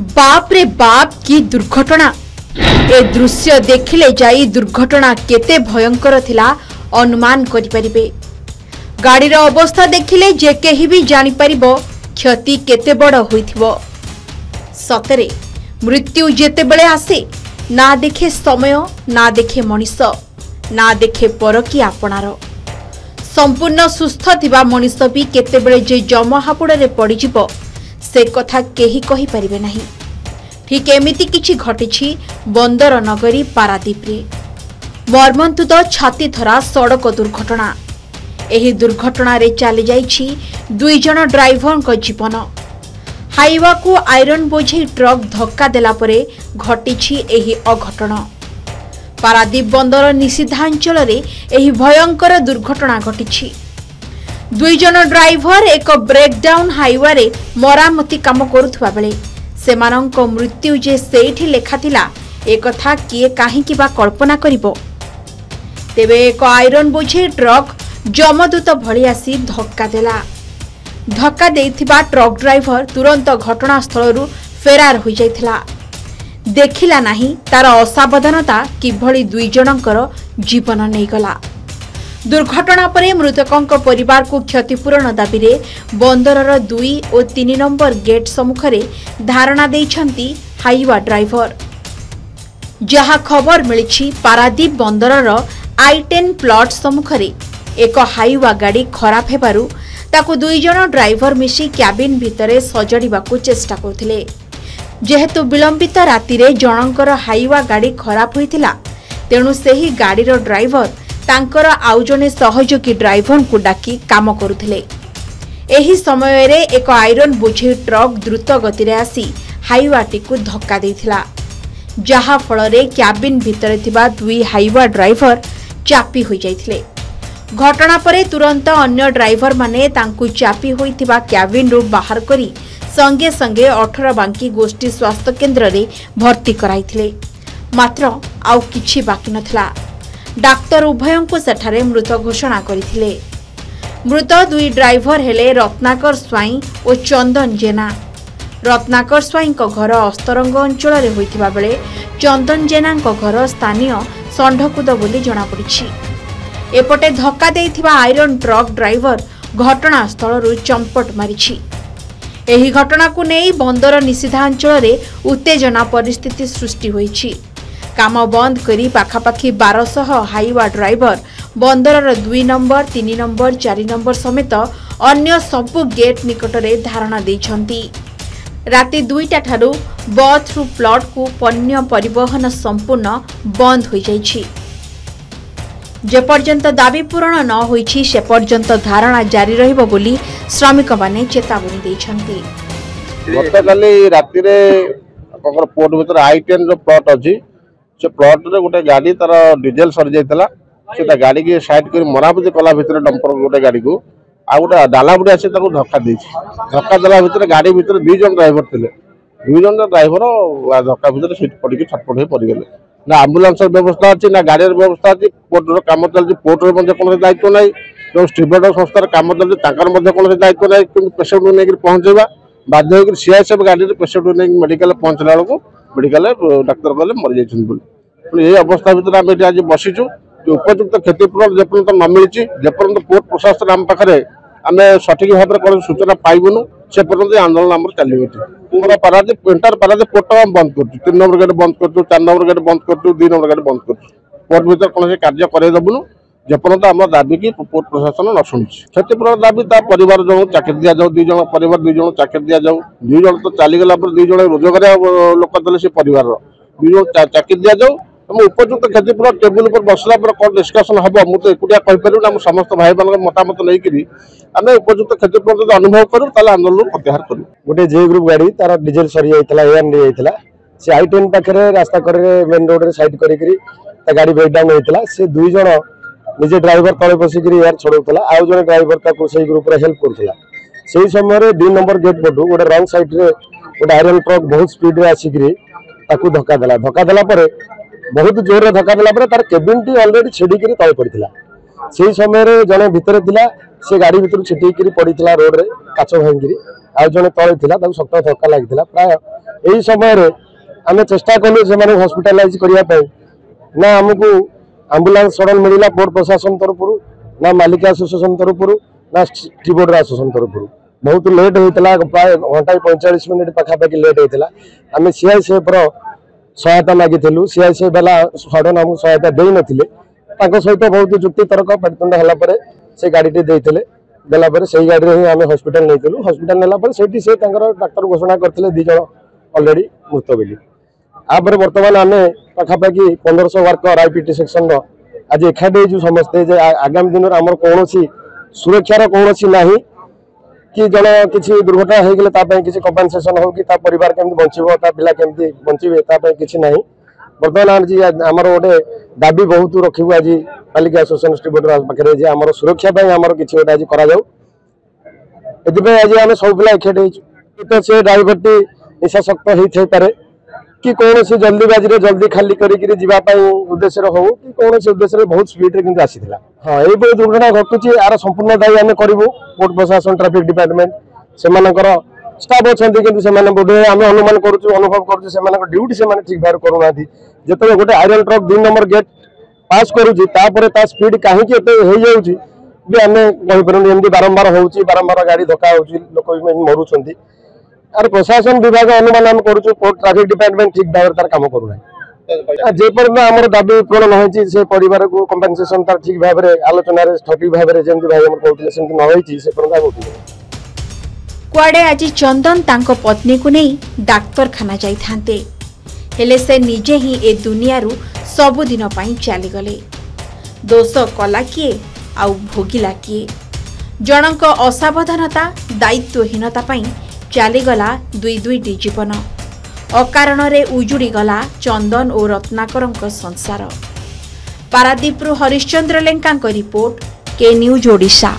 बाप रे बाप की दुर्घटना। ए दृश्य देखिले जाई दुर्घटना केते भयंकर थिला अनुमान करि परिबे। गाड़ी रो अवस्था देखिले जे केही भी जानि परिबो क्षति केते बड़ होइथिबो। सतरे मृत्यु जेते बेले आसे ना देखे समय ना देखे मनीष ना देखे पर कि आपणार। संपूर्ण सुस्थ थिबा मनीष भी केते बेले जे जमहापुड़ रे पड़ी जिवो से कथा केही कहि परिबे नाही। ठीक एमिति किछि घटिछि बंदर नगरी पारादीप रे। मर्मन्तुद छाती धरा सड़क दुर्घटना। एही दुर्घटना रे चली जाइछि दुई जन ड्राइवर को जीवन। हाईवा को आयरन बोझे ट्रक धक्का देला परे घटिछि एही अघटन। पारादीप बंदर निषिद्धांचल रे एही भयंकर दुर्घटना घटिछि। दुई जन ड्राइवर एक ब्रेकडाउन हाईवा रे मरामती काम करुथुवा बेले सेमानंक मृत्यु जे सेठी लेखा थिला एकथा किए काहींकि बा कल्पना करिवो। तेबे एक आयरन बोझे ट्रक जमदूत भली आसी धक्का देला। धक्का देइथिबा ट्रक ड्राइवर तुरंत घटनास्थल फेरार हो जाइथिला। देखिला नाही तार असावधानता किभली दुई जनकर जीवन नहींगला। दुर्घटना परे मृतकंक परिवार को क्षतिपूरण दाबी रे बंदरर 2 और 3 नंबर गेट सम्मुखरे धारणा देइछंती हाईवा ड्राइवर। जहा खबर मिलिछि पारादीप बंदरर I-10 प्लॉट सम्मुखरे एक हाईवा गाड़ी खराब हेबारु ताकु दुई जन ड्राइवर मिसी क्याबिन भितरे सजड़िबाकु चेष्टा करथिले। जेहेतु विलंबित राति रे जनंकर हाईवा गाड़ी खराब होइथिला तेणु सेही गाड़ीर ड्राइवर तांकर आउ जने सहयोगी ड्राइवर को डाकी काम करुथिले। एही समय रे एक आयरन बोझे ट्रक द्रुत गति रे आसी हाईवाटी को धक्का देथिला जहा फल रे क्याबिन भितर थिबा दुई हाईवा ड्राइवर चापी होई जाइथिले। घटना परे तुरंत अन्य ड्राइवर माने तांकु चापी होइथिबा क्याबिन रु बाहर करी संगे संगे 18 बांकी गोष्ठी स्वास्थ्य केंद्र रे भर्ती कराइथिले। मात्र आउ किछि बाकी नथला। डाक्तर उभयों को सेठारे मृत घोषणा करथिले। मृत दुई ड्राइवर हेले रत्नाकर स्वाई और चंदन जेना। रत्नाकर स्वाई को घर अस्तरंग अंचल रे होइथिबा बेले चंदन जेना को घर स्थानीय संढकुद बोली जणा पड़िछि। एपटे धक्का देइथिबा आयरन ट्रक ड्राइवर घटनास्थल रु चंपट मारिछि। एही घटना को नेई बंदर निषिद्धांचल रे उत्तेजना परिस्थिति सृष्टि होइछि। काम बंद करी पाखापाखी 1200 हाईवा ड्राइवर बंदरर 2 नंबर 3 नंबर 4 नंबर समेत अन्य सबु गेट निकटरे धारणा देइछंती। राति 2टा ठारू बथ रु प्लॉट को पण्य परिवहन संपूर्ण बंद होई जाइछि। जे पर्यंत दाबी पूरण न होइछि से पर्यंत धारणा जारी रहिबो बोली श्रमिक माने चेतावनी देइछंती। गतकाली राति रे आपकर पोर्ट भीतर I-10 रो प्लॉट अछि। से प्लॉट रे गोटे गाड़ी तार डीजेल सरी जाइतला। से गाड़ी की साइड कर मरामती कला भीतर डंपर गोटे गाड़ी को आ गोटे डाला बुढ़ी आसी धक्का देछि। धक्का देला भीतर गाड़ी भीतर 2 जन ड्राइवर थिले। 2 जन ड्राइवर धक्का भीतर सीट पड़ी छटपट हो पड़ी गले। ना एम्बुलेंस व्यवस्था अछि ना गाड़ी व्यवस्था अछि। पोर्ट रो काम चलछि। पोर्ट रो मध्ये कोन दायित्व नै। जो स्टीवर्ड संस्थार काम चलछि ताकर मध्ये कोन दायित्व नै। कि पेशेंट को नेकर पहुंचेबा बाध्य होकर सीआईएसएफ गाड़ी रे पेशेंट को नेक मेडिकल पहुंचला को मेडिकल डाक्टर कहले मर जाइछन बोली। ये अवस्था भीतर आम ये आज बसीचु उपयुक्त क्षतिपूरण जेपर्यंत न मिली जेपर्यंत पोर्ट प्रशासन आम पाखे आम सठिक भाव में कौन सूचना पाइबुनु से पर्यंत आंदोलन आम चलो। पारादीप एंटायर पारादीप पोर्ट आम बंद कर 3 नंबर गेट बंद कर 4 नंबर गेट बंद कर 2 नंबर गेट बंद कर पोर्ट भीतर कौन कार्य करदेबुनु जेपर्यंत आम दाबी की पोर्ट प्रशासन न शुणी। क्षतिपूरण दाबी परिवार जन चाकरी दि जाऊ 2 जन परिवार 2 जन चाकरी दि जाऊ 2 जन तो चलीगला 2 जन रोजगार लोक देले से परिवार 2 जन चाकरी दि जाऊ। उपयुक्त क्षतिपूरण टेबुल पर बसला पर कौन डिस्कसन हम मुझे एकुटिया कहीपर समस्त भाई मान मतामत नहीं आम उपयुक्त क्षतिपूरण अनुभव करूँ आंदोलन प्रत्याहार करूँ। गोटे जे ग्रुप गाड़ी तार डीजेल सरी जाइए एआर जाइए से I-10 पाखे रास्ता करे मेन रोड रे साइड करी गाड़ी ब्रेकडाउन होता से 2 जन निजे ड्राइवर तले बसिक एआर छड़ाऊला आउ जन ड्राइवर से ग्रुप हेल्प करूला। से समय 2 नंबर गेट पटू गोटे रंग साइड रे गोटे आयरन ट्रक बहुत स्पीड रे आसिक धक्का देला बहुत जोर धक्का देला तार केबिन टी ऑलरेडी छिड़िक तले पड़ा। से समय जड़े भितर थिला से गाड़ी भितर छिटिक पड़ा रोड रे काच भांगी आउ जड़े तले शक्त धक्का लगी प्राय यही समय आम चेष्टा कलु से हॉस्पिटलाइज करने ना आमको आंबुलांस सडन मिलला पोर्ट प्रशासन तरफ ना मालिक एसोसिएशन तरफ ना टीबोर्ड एसोसिएशन तरफ बहुत लेट होता प्राय घंटा 45 मिनट पाखापाखि लेट होता आम सीआईसीएफ सहायता मागिलु सीआईसीएफ वाला सडन आमको सहायता दे नथिले सहित बहुत जुक्ति तर्क पाटितुंड होला से गाड़ी देते देला से गाड़ी ही आम हॉस्पिटल नहीं हॉस्पिटल नेला से डाक्तर घोषणा करते 2 जन ऑलरेडी मृत बोली आपर बर्तमान आम पाखापाखि 1500 वर्कर आईपीटी सेक्शन आज एकाठी समस्ते आगामी दिन आम कौन सुरक्षार कौन ना कि जन किसी दुर्घटना हो गले किसी कंपनसेसन हो कि परिवार केमती बचो पिला केमती बचे किसी ना बर्तमान आज आमर गोटे दाबी बहुत रखू आज पालिका एसोसिएशन पाखे आम सुरक्षा आमर किसी गोटे आज कर आज आम सब पिला एकाठी तो से ड्राइवर टी निशाशक्त होता पारे कि कौन सी जल्दीबाजी रे जल्दी खाली करने उद्देश्य हो कि कौन उद्देश्य बहुत स्पीड रे आसीला हाँ ये दुर्घटना घटुची यार संपूर्ण दायी आम करूँ पोर्ट प्रशासन ट्रैफिक डिपार्टमेंट से स्टाफ अच्छा कि बोधे आम अनुमान करूँ अनुभव करूँ ड्यूटी से ठीक भाव करूना जो गोटे आयरन ट्रक 2 नंबर गेट पास करुच्ची स्पीड कहीं भी आम कहीपर एमती बारंबार होची बारंबार गाड़ी धक्का होची लोक मरुंच यार प्रशासन विभाग अनुमान आम करूँ पोर्ट ट्रैफिक डिपार्टमेंट ठीक भाव तार काम करूना जेपर्यंत आम दाबी पूरण न से परिवार को कंपनसेसन तार ठीक भाव में आलोचन सठिक भाव में जमी भाई कहते से न कुआडे आज चंदन तांको पत्नी को नहीं डाक्तरखाना जाइथांते हेले से निजे ही ए दुनिया रु सबुदिन पई चली गले दोष कला किए आउ भोगिला किए जनक असावधानता दायित्वहीनता पई चलीगला 2 जीवन अकारण रे उजुड़ी गला चंदन और रत्नाकर संसार। पारादीपु हरिश्चंद्र लेंका रिपोर्ट के न्यूज ओडिशा।